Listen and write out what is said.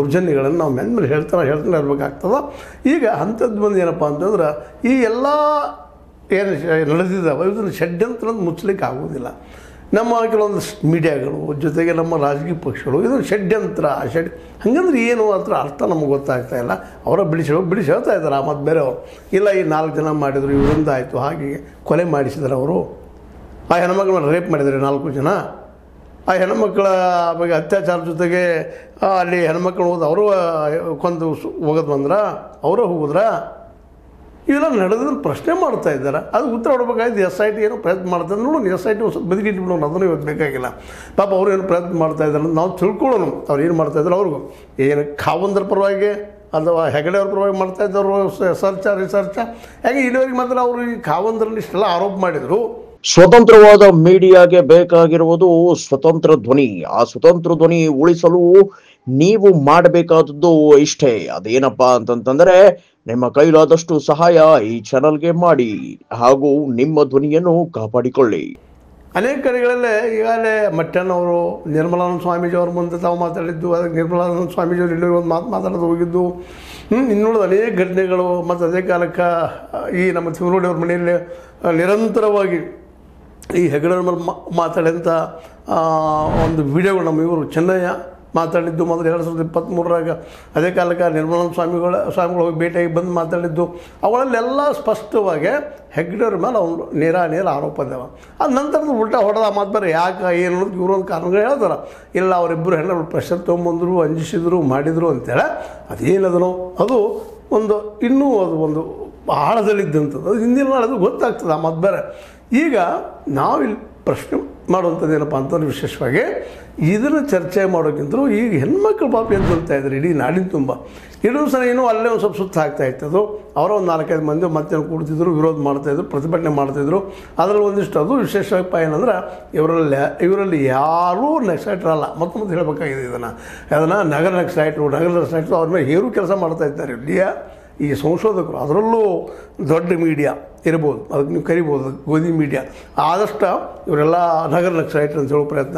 ದೌರ್ಜನ್ಯಗಳನ್ನು ನಾವು ಮೆಂದ್ಮೇಲೆ ಹೇಳ್ತಾನೆ ಇರಬೇಕಾಗ್ತದೆ. ಈಗ ಅಂಥದ್ದು ಬಂದು ಏನಪ್ಪ ಅಂತಂದ್ರೆ ಈ ಎಲ್ಲ ಏನು ನಡೆದಿದ್ದಾವೆ ಇದನ್ನು ಷಡ್ಯಂತ್ರ ಮುಚ್ಚಲಿಕ್ಕೆ ಆಗೋದಿಲ್ಲ. ನಮ್ಮ ಕೆಲವೊಂದು ಮೀಡಿಯಾಗಳು ಜೊತೆಗೆ ನಮ್ಮ ರಾಜಕೀಯ ಪಕ್ಷಗಳು ಇದನ್ನು ಷಡ್ಯಂತ್ರ ಹಾಗಂದ್ರೆ ಏನು ಅದರ ಅರ್ಥ ನಮಗೆ ಗೊತ್ತಾಗ್ತಾ ಇಲ್ಲ. ಅವರ ಬಿಡಿಸಿ ಹೇಳ್ತಾ ಇದ್ದಾರೆ. ಮತ್ತು ಬೇರೆ ಅವರು ಇಲ್ಲ ಈ 4 ಜನ ಮಾಡಿದರು ಇವರಿಂದ ಆಯಿತು ಹಾಗೆ ಕೊಲೆ ಮಾಡಿಸಿದ್ದಾರೆ. ಅವರು ಆ ಹೆಣ್ಮಕ್ಳನ್ನ ರೇಪ್ ಮಾಡಿದ್ದಾರೆ 4 ಜನ. ಆ ಹೆಣ್ಮಕ್ಳ ಬಗ್ಗೆ ಅತ್ಯಾಚಾರ ಜೊತೆಗೆ ಅಲ್ಲಿ ಹೆಣ್ಮಕ್ಳು ಹೋದ ಅವರು ಕೊಂದು ಹೋಗೋದು ಬಂದ್ರೆ ಅವರೇ ಹೋಗಿದ್ರ ಇವೆಲ್ಲ ನಡೆದ್ರೆ ಪ್ರಶ್ನೆ ಮಾಡ್ತಾ ಇದ್ದಾರೆ. ಅದು ಉತ್ತರ ಕೊಡಬೇಕಾಯ್ತು. SIT ಏನೋ ಪ್ರಯತ್ನ ಮಾಡ್ತಾ ಇದ್ದಾರೆ. ನೋಡಿ SIT ಒಂದು ಸ್ವಲ್ಪ ಬದಿಗಿಟ್ಬಿಡೋಣ, ಅದನ್ನು ಇವತ್ತು ಬೇಕಾಗಿಲ್ಲ. ಪಾಪ ಅವ್ರು ಏನು ಪ್ರಯತ್ನ ಮಾಡ್ತಾ ಇದ್ದಾರೆ ಅಂತ ನಾವು ತಿಳ್ಕೊಳ್ಳೋಣ. ಅವ್ರು ಏನು ಮಾಡ್ತಾಯಿದ್ರು ಅವ್ರಿಗೂ ಏನು ಖಾವಂದ್ರ ಪರವಾಗಿ ಅಥವಾ ಹೆಗಡೆ ಅವ್ರ ಪರವಾಗಿ ಮಾಡ್ತಾಯಿದ್ದವರು ರಿಸರ್ಚ ಹೇಗೆ ಇಲ್ಲಿವರೆಗೆ ಮಾತ್ರ ಅವರು ಈ ಖಾವಂದ್ರಲ್ಲಿ ಇಷ್ಟೆಲ್ಲ ಆರೋಪ ಮಾಡಿದರು. ಸ್ವತಂತ್ರವಾದ ಮೀಡಿಯಾಗೆ ಬೇಕಾಗಿರುವುದು ಸ್ವತಂತ್ರ ಧ್ವನಿ. ಆ ಸ್ವತಂತ್ರ ಧ್ವನಿ ಉಳಿಸಲು ನೀವು ಮಾಡಬೇಕಾದದ್ದು ಇಷ್ಟೇ. ಅದೇನಪ್ಪಾ ಅಂತಂತಂದ್ರೆ ನಿಮ್ಮ ಕೈಲಾದಷ್ಟು ಸಹಾಯ ಈ ಚಾನಲ್ಗೆ ಮಾಡಿ ಹಾಗೂ ನಿಮ್ಮ ಧ್ವನಿಯನ್ನು ಕಾಪಾಡಿಕೊಳ್ಳಿ. ಅನೇಕ ಕಡೆಗಳಲ್ಲೇ ಈಗಾಗಲೇ ಮಟ್ಟಣ್ಣವರು ನಿರ್ಮಲಾನಂದ ಸ್ವಾಮೀಜಿ ಅವ್ರ ಮುಂದೆ ತಾವು ಮಾತಾಡಿದ್ದು, ಅದಕ್ಕೆ ನಿರ್ಮಲಾನಂದ ಸ್ವಾಮೀಜಿಯವರು ಇಲ್ಲಿ ಒಂದು ಮಾತಾಡೋದು ಹೋಗಿದ್ದು, ಇನ್ನುಳಿದ ಅನೇಕ ಘಟನೆಗಳು. ಮತ್ತು ಅದೇ ಕಾಲಕ್ಕೆ ಈ ನಮ್ಮ ತಿಮ್ಮರೋಡಿ ಅವ್ರ ಮನೆಯಲ್ಲಿ ನಿರಂತರವಾಗಿ ಈ ಹೆಗಡೆ ಮೇಲೆ ಮಾತಾಡಿದಂಥ ಒಂದು ವಿಡಿಯೋಗಳು ನಮ್ಮ ಇವರು ಚೆನ್ನಯ್ಯ ಮಾತಾಡಿದ್ದು ಮೊದಲು 2023 ಅದೇ ಕಾಲಕ್ಕೆ ನಿರ್ಮಲಾನಂದ ಸ್ವಾಮಿಗಳು ಹೋಗಿ ಭೇಟಿಯಾಗಿ ಬಂದು ಮಾತಾಡಿದ್ದು ಅವುಗಳಲ್ಲೆಲ್ಲ ಸ್ಪಷ್ಟವಾಗಿ ಹೆಗ್ಡೆಯವ್ರ ಮೇಲೆ ಅವ್ರು ನೇರ ಆರೋಪ ಇದ್ದಾವೆ. ಅದು ನಂತರದ ಉಲ್ಟಾ ಹೊಡೆದ ಮಾತು ಬೇರೆ ಯಾಕೆ ಏನು ಅನ್ನೋದು ಇವರು ಒಂದು ಕಾರಣಗಳು ಹೇಳ್ತಾರೆ. ಇಲ್ಲ ಅವರಿಬ್ಬರು ಹೆಣ್ಣು ಪ್ರೆಷರ್ ತೊಗೊಂಬಂದರು, ಅಂಜಿಸಿದ್ರು, ಮಾಡಿದರು ಅಂತೇಳಿ. ಅದೇನದನೋ ಅದು ಒಂದು ಇನ್ನೂ ಅದು ಒಂದು ಆಳದಲ್ಲಿದ್ದಂಥದ್ದು. ಅದು ಹಿಂದಿನ ನಾಳದು ಗೊತ್ತಾಗ್ತದೆ ಆ ಮಾತು ಬೇರೆ. ಈಗ ನಾವಿಲ್ಲಿ ಪ್ರಶ್ನೆ ಮಾಡುವಂಥದ್ದು ಏನಪ್ಪ ಅಂತಂದ್ರೆ ವಿಶೇಷವಾಗಿ ಇದನ್ನು ಚರ್ಚೆ ಮಾಡೋಕ್ಕಿಂತಲೂ ಈಗ ಹೆಣ್ಮಕ್ಳು ಪಾಪ ಏನು ಹೇಳ್ತಾ ಇದ್ದಾರೆ ಇಡೀ ನಾಡಿನ ತುಂಬ. ಇನ್ನೂ ಸಲ ಏನೋ ಅಲ್ಲೇ ಒಂದು ಸ್ವಲ್ಪ ಸುತ್ತ ಆಗ್ತಾ ಇತ್ತು. ಅವರ ಒಂದು 4-5 ಮಂದಿ ಮತ್ತೇನು ಕೂಡ್ತಿದ್ರು, ವಿರೋಧ ಮಾಡ್ತಾಯಿದ್ರು, ಪ್ರತಿಭಟನೆ ಮಾಡ್ತಾಯಿದ್ರು. ಅದರಲ್ಲಿ ಒಂದಿಷ್ಟು ಅದು ವಿಶೇಷವಾಗಿ ಏನಂದ್ರೆ ಇವರಲ್ಲಿ ಯಾರೂ ನಕ್ಸಲೈಟರಲ್ಲ. ಮತ್ತೆ ಹೇಳಬೇಕಾಗಿದೆ ಅದನ್ನು ನಗರ ನಕ್ಸಲೈಟರು ಅವ್ರ ಮೇಲೆ ಹೇರು ಕೆಲಸ ಮಾಡ್ತಾ ಇದ್ದಾರೆ ಇಲ್ಲಿಯ ಈ ಸಂಶೋಧಕರು. ಅದರಲ್ಲೂ ದೊಡ್ಡ ಮೀಡಿಯಾ ಇರ್ಬೋದು, ಅದಕ್ಕೆ ನೀವು ಕರಿಬೋದು ಗೋಧಿ ಮೀಡಿಯಾ. ಆದಷ್ಟು ಇವರೆಲ್ಲ ನಗರ ನಕ್ಸಲೈಟರು ಅಂತ ಹೇಳೋ ಪ್ರಯತ್ನ